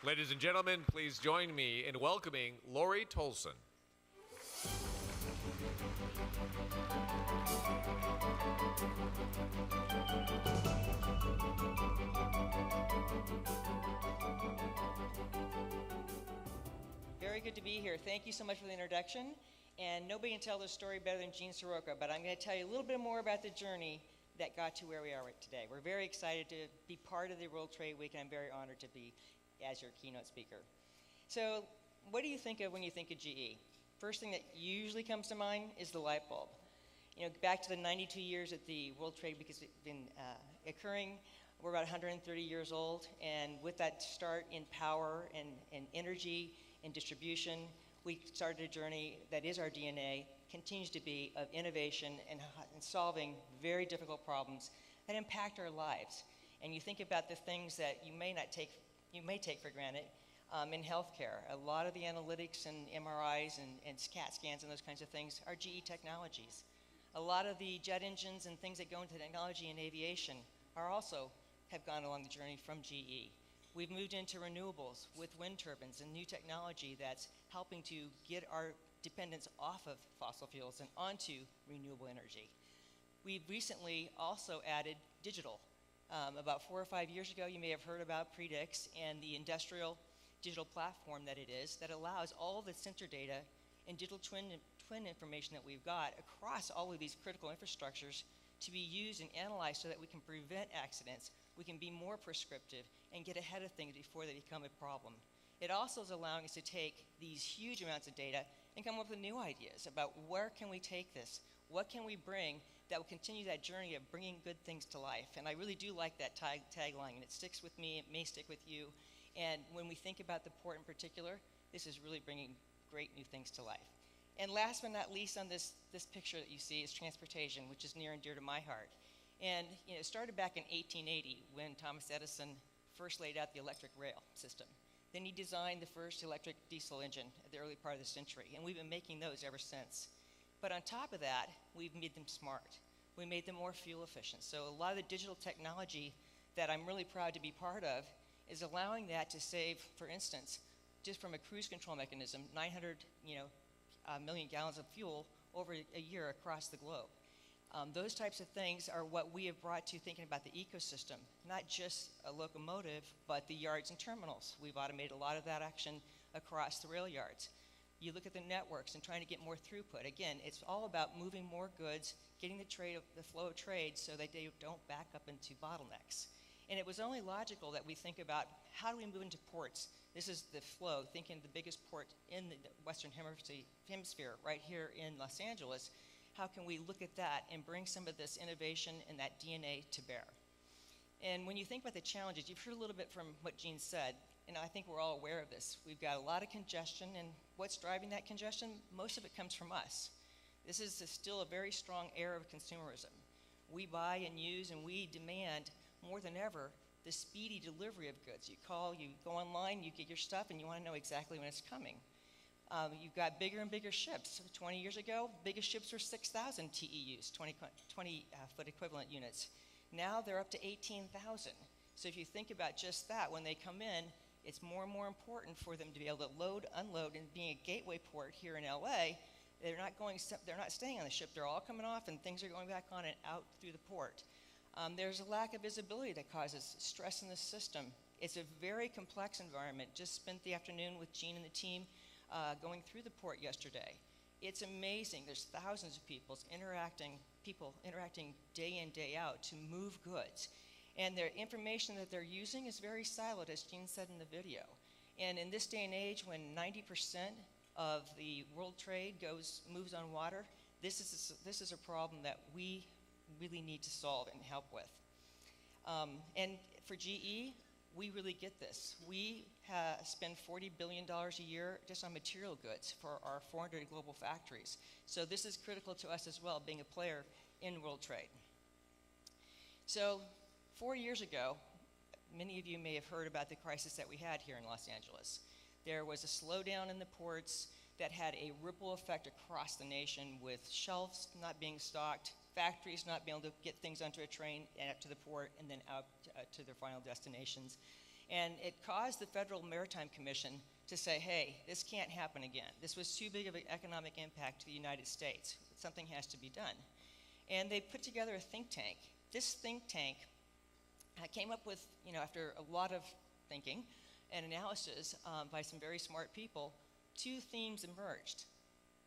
Ladies and gentlemen, please join me in welcoming Laurie Tolson. Very good to be here. Thank you so much for the introduction. And nobody can tell the story better than Gene Soroka, but I'm going to tell you a little bit more about the journey that got to where we are today. We're very excited to be part of the World Trade Week, and I'm very honored to be as your keynote speaker. So what do you think of when you think of GE? First thing that usually comes to mind is the light bulb. You know, back to the 92 years that the World Trade Week has been occurring, we're about 130 years old, and with that start in power and energy and distribution, we started a journey that is our DNA, continues to be, of innovation and solving very difficult problems that impact our lives. And you think about the things that you may take for granted in healthcare. A lot of the analytics and MRIs and CAT scans and those kinds of things are GE technologies. A lot of the jet engines and things that go into technology and aviation have gone along the journey from GE. We've moved into renewables with wind turbines and new technology that's helping to get our dependence off of fossil fuels and onto renewable energy. We've recently also added digital. About 4 or 5 years ago, you may have heard about Predix and the industrial digital platform that it is that allows all the sensor data and digital twin information that we've got across all of these critical infrastructures to be used and analyzed so that we can prevent accidents, we can be more prescriptive, and get ahead of things before they become a problem. It also is allowing us to take these huge amounts of data and come up with new ideas about where can we take this, what can we bring that will continue that journey of bringing good things to life. And I really do like that tagline, and it sticks with me, it may stick with you. And when we think about the port in particular, this is really bringing great new things to life. And last but not least on this picture that you see is transportation, which is near and dear to my heart. And it started back in 1880 when Thomas Edison first laid out the electric rail system. Then he designed the first electric diesel engine at the early part of the century, and we've been making those ever since. But on top of that, we've made them smart. We made them more fuel efficient. So a lot of the digital technology that I'm really proud to be part of is allowing that to save, for instance, just from a cruise control mechanism, 900 million gallons of fuel over a year across the globe. Those types of things are what we have brought to thinking about the ecosystem, not just a locomotive, but the yards and terminals. We've automated a lot of that action across the rail yards. You look at the networks and trying to get more throughput. Again, it's all about moving more goods, getting the flow of trade so that they don't back up into bottlenecks. And it was only logical that we think about how do we move into ports. This is the flow, thinking the biggest port in the Western Hemisphere, right here in Los Angeles. How can we look at that and bring some of this innovation and that DNA to bear? And when you think about the challenges, you've heard a little bit from what Gene said, and I think we're all aware of this. We've got a lot of congestion, and what's driving that congestion? Most of it comes from us. This is still a very strong era of consumerism. We buy and use and we demand more than ever the speedy delivery of goods. You call, you go online, you get your stuff, and you want to know exactly when it's coming. You've got bigger and bigger ships. 20 years ago, biggest ships were 6,000 TEUs, 20-foot equivalent units. Now they're up to 18,000. So if you think about just that, when they come in, it's more and more important for them to be able to load, unload, and being a gateway port here in LA, they're not staying on the ship. They're all coming off, and things are going back on and out through the port. There's a lack of visibility that causes stress in the system. It's a very complex environment. Just spent the afternoon with Gene and the team going through the port yesterday. It's amazing. There's thousands of people interacting day in, day out to move goods. And their information that they're using is very siloed, as Gene said in the video. And in this day and age, when 90% of the world trade moves on water, this is a problem that we really need to solve and help with. And for GE, we really get this. We spend $40 billion a year just on material goods for our 400 global factories. So this is critical to us as well, being a player in world trade. So 4 years ago, many of you may have heard about the crisis that we had here in Los Angeles. There was a slowdown in the ports that had a ripple effect across the nation with shelves not being stocked, factories not being able to get things onto a train and up to the port and then out to their final destinations. And it caused the Federal Maritime Commission to say, hey, this can't happen again. This was too big of an economic impact to the United States. Something has to be done. And they put together a think tank. This think tank came up with, after a lot of thinking and analysis by some very smart people, two themes emerged.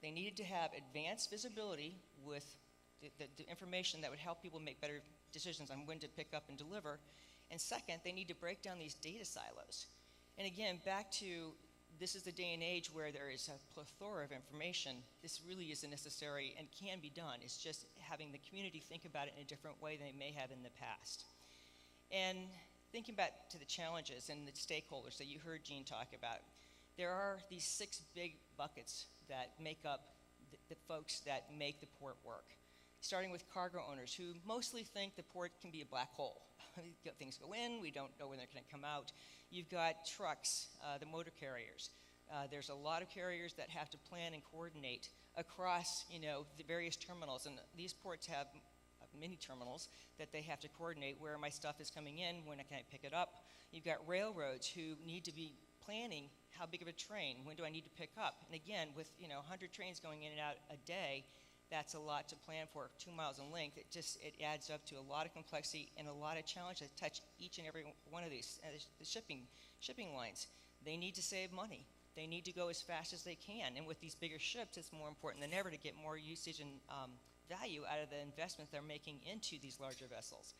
They needed to have advanced visibility with the information that would help people make better decisions on when to pick up and deliver. And second, they need to break down these data silos. And again, back to this is the day and age where there is a plethora of information. This really isn't necessary and can be done. It's just having the community think about it in a different way than they may have in the past. And thinking back to the challenges and the stakeholders that you heard Gene talk about, there are these 6 big buckets that make up the folks that make the port work. Starting with cargo owners who mostly think the port can be a black hole. Things go in, we don't know when they're going to come out. You've got trucks, the motor carriers. There's a lot of carriers that have to plan and coordinate across, the various terminals. And these ports have many terminals that they have to coordinate where my stuff is coming in, when can I pick it up. You've got railroads who need to be planning how big of a train, when do I need to pick up. And again, with 100 trains going in and out a day, that's a lot to plan for, 2 miles in length. It adds up to a lot of complexity and a lot of challenges that touch each and every one of these. The shipping lines, they need to save money. They need to go as fast as they can. And with these bigger ships, it's more important than ever to get more usage and value out of the investment they're making into these larger vessels.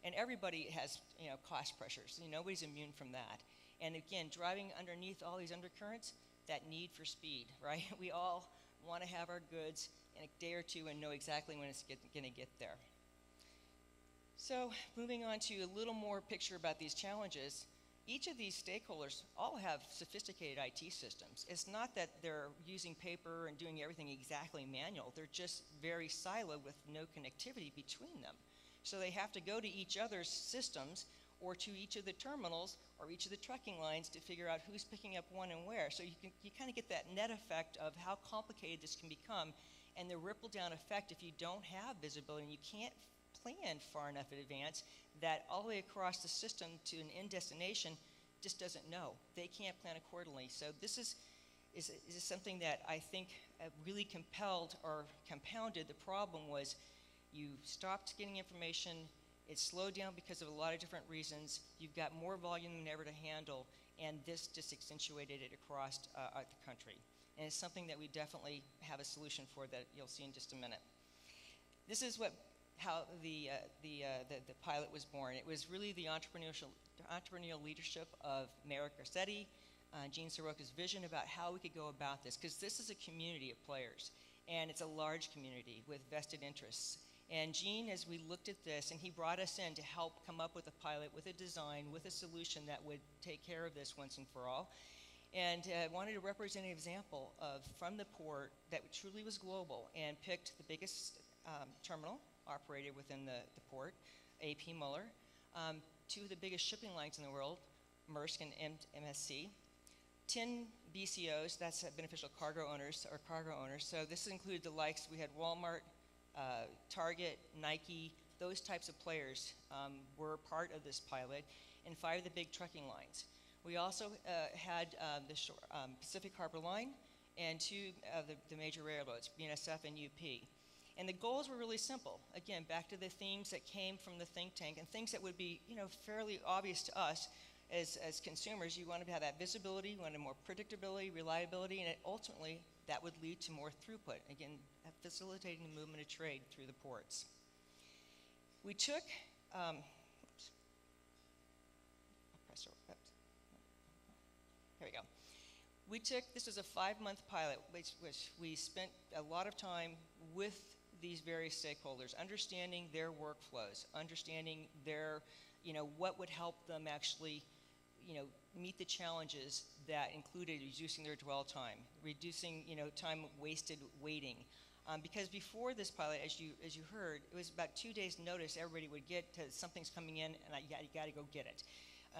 And everybody has cost pressures. Nobody's immune from that. And again, driving underneath all these undercurrents, that need for speed, right? We all want to have our goods in a day or two and know exactly when it's going to get there. So moving on to a little more picture about these challenges, each of these stakeholders all have sophisticated IT systems. It's not that they're using paper and doing everything exactly manual. They're just very siloed with no connectivity between them. So they have to go to each other's systems or to each of the terminals or each of the trucking lines to figure out who's picking up when and where. So you kind of get that net effect of how complicated this can become and the ripple down effect if you don't have visibility and you can't plan far enough in advance that all the way across the system to an end destination just doesn't know. They can't plan accordingly. So this is something that I think really compelled or compounded the problem was you stopped getting information. It slowed down because of a lot of different reasons. You've got more volume than ever to handle, and this just accentuated it across the country. And it's something that we definitely have a solution for that you'll see in just a minute. This is how the pilot was born. It was really the entrepreneurial leadership of Mayor Garcetti, Gene Soroka's vision about how we could go about this, because this is a community of players, and it's a large community with vested interests. And Gene, as we looked at this, and he brought us in to help come up with a pilot, with a design, with a solution that would take care of this once and for all. And wanted to represent an example from the port that truly was global and picked the biggest terminal operated within the port, A.P. Muller, 2 of the biggest shipping lines in the world, Maersk and MSC, 10 BCOs, that's beneficial cargo owners. So this included the likes, we had Walmart, Target, Nike, those types of players were part of this pilot, and 5 of the big trucking lines. We also had the Pacific Harbor Line and 2 of the major railroads, BNSF and UP. And the goals were really simple. Again, back to the themes that came from the think tank and things that would be fairly obvious to us as consumers. You wanted to have that visibility, you wanted more predictability, reliability, and ultimately that would lead to more throughput. Again, facilitating the movement of trade through the ports. We took, here we go. This was a 5-month pilot, which we spent a lot of time with these various stakeholders, understanding their workflows, understanding their, what would help them actually, meet the challenges that included reducing their dwell time, reducing, time wasted waiting. Because before this pilot, as you heard, it was about 2 days' notice everybody would get to something's coming in, and you got to go get it.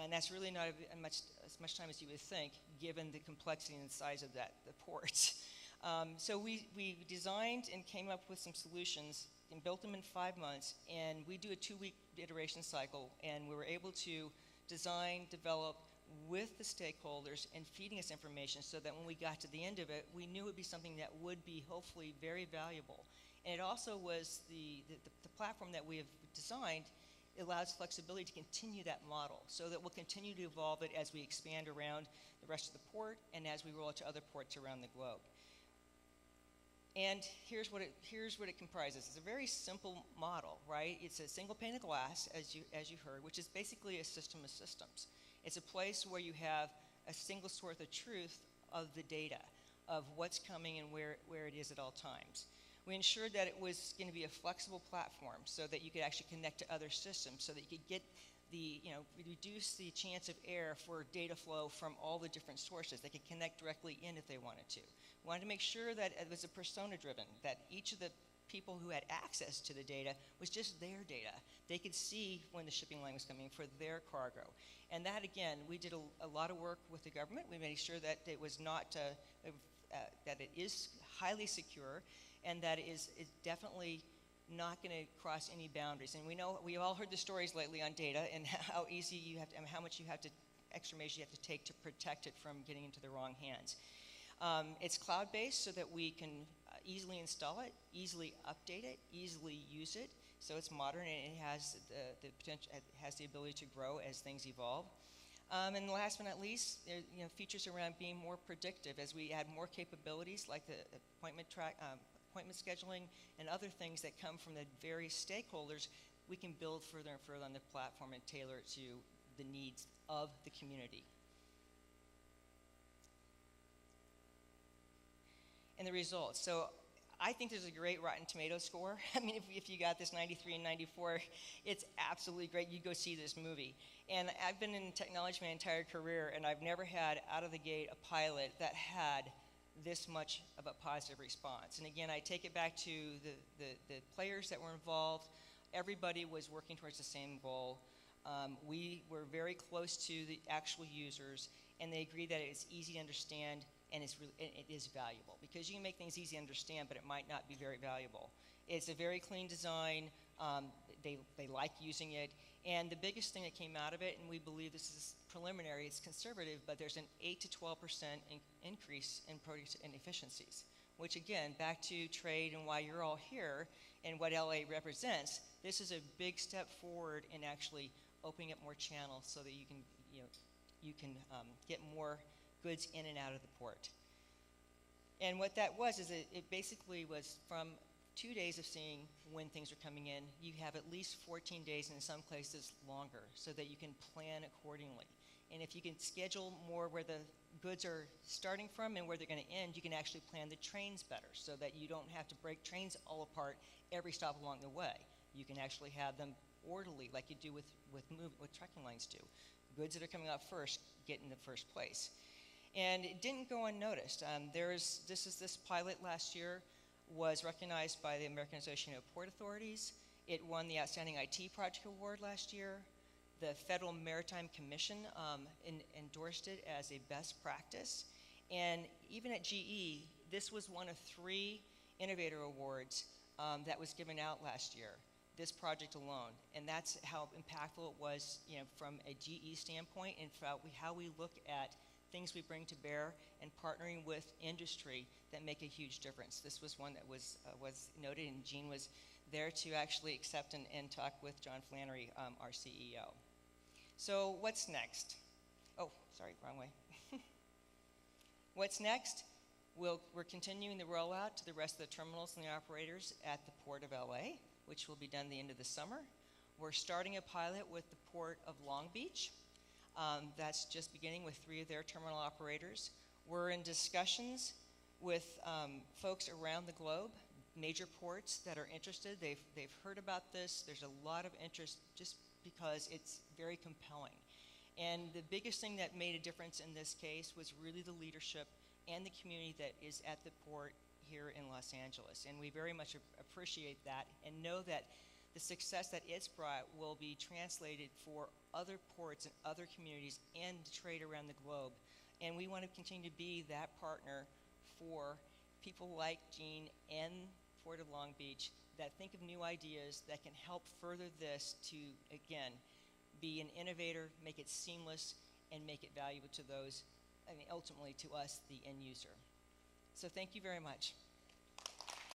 And that's really not as much time as you would think, given the complexity and the size of the ports. So we designed and came up with some solutions and built them in 5 months, and we do a 2-week iteration cycle, and we were able to design, develop, with the stakeholders and feeding us information so that when we got to the end of it, we knew it would be something that would be hopefully very valuable. And it also was the platform that we have designed allows flexibility to continue that model so that we'll continue to evolve it as we expand around the rest of the port and as we roll it to other ports around the globe. And here's what it comprises. It's a very simple model, right? It's a single pane of glass, as you heard, which is basically a system of systems. It's a place where you have a single source of truth of the data, of what's coming and where it is at all times. We ensured that it was going to be a flexible platform so that you could actually connect to other systems, so that you could get reduce the chance of error for data flow from all the different sources. They could connect directly in if they wanted to. We wanted to make sure that it was a persona driven, that each of the people who had access to the data was just their data. They could see when the shipping line was coming for their cargo. And that, again, we did a lot of work with the government. We made sure that it was not, that it is highly secure, and that it is definitely not going to cross any boundaries. And we know, we've all heard the stories lately on data and how easy you have to, and how much you have to, extra measures you have to take to protect it from getting into the wrong hands. It's cloud-based so that we can easily install it, easily update it, easily use it. So it's modern and it has the potential, it has the ability to grow as things evolve. And last but not least, features around being more predictive as we add more capabilities like the appointment scheduling and other things that come from the various stakeholders. We can build further and further on the platform and tailor it to the needs of the community. And the results. So I think there's a great Rotten Tomatoes score. I mean, if you got this 93 and 94, it's absolutely great. You go see this movie. And I've been in technology my entire career, and I've never had out of the gate a pilot that had this much of a positive response. And again, I take it back to the players that were involved. Everybody was working towards the same goal. We were very close to the actual users, and they agreed that it's easy to understand and it is valuable, because you can make things easy to understand, but it might not be very valuable. It's a very clean design. They like using it. And the biggest thing that came out of it, and we believe this is preliminary, it's conservative, but there's an 8 to 12% increase in produce and efficiencies, which again, back to trade and why you're all here and what LA represents, this is a big step forward in actually opening up more channels so that you can get more goods in and out of the port. And what that was is it basically was from 2 days of seeing when things are coming in, you have at least 14 days, and in some places longer, so that you can plan accordingly. And if you can schedule more where the goods are starting from and where they're going to end, you can actually plan the trains better, so that you don't have to break trains all apart every stop along the way. You can actually have them orderly, like you do what trucking lines do. Goods that are coming out first get in the first place. And it didn't go unnoticed. This pilot last year was recognized by the American Association of Port Authorities. It won the Outstanding IT Project Award last year. The Federal Maritime Commission endorsed it as a best practice. And even at GE, this was one of 3 Innovator Awards that was given out last year, this project alone. And that's how impactful it was, from a GE standpoint, and how we look at things we bring to bear and partnering with industry that make a huge difference. This was one that was noted, and Gene was there to actually accept and talk with John Flannery, our CEO. So what's next? Oh, sorry, wrong way. What's next? We're continuing the rollout to the rest of the terminals and the operators at the Port of LA, which will be done the end of the summer. We're starting a pilot with the Port of Long Beach. That's just beginning with 3 of their terminal operators. We're in discussions with folks around the globe, major ports that are interested. They've heard about this. There's a lot of interest just because it's very compelling. And the biggest thing that made a difference in this case was really the leadership and the community that is at the port here in Los Angeles. And we very much appreciate that and know that the success that it's brought will be translated for other ports and other communities and trade around the globe. And we want to continue to be that partner for people like Gene and Port of Long Beach that think of new ideas that can help further this to, again, be an innovator, make it seamless, and make it valuable to those, I mean, ultimately to us, the end user. So thank you very much.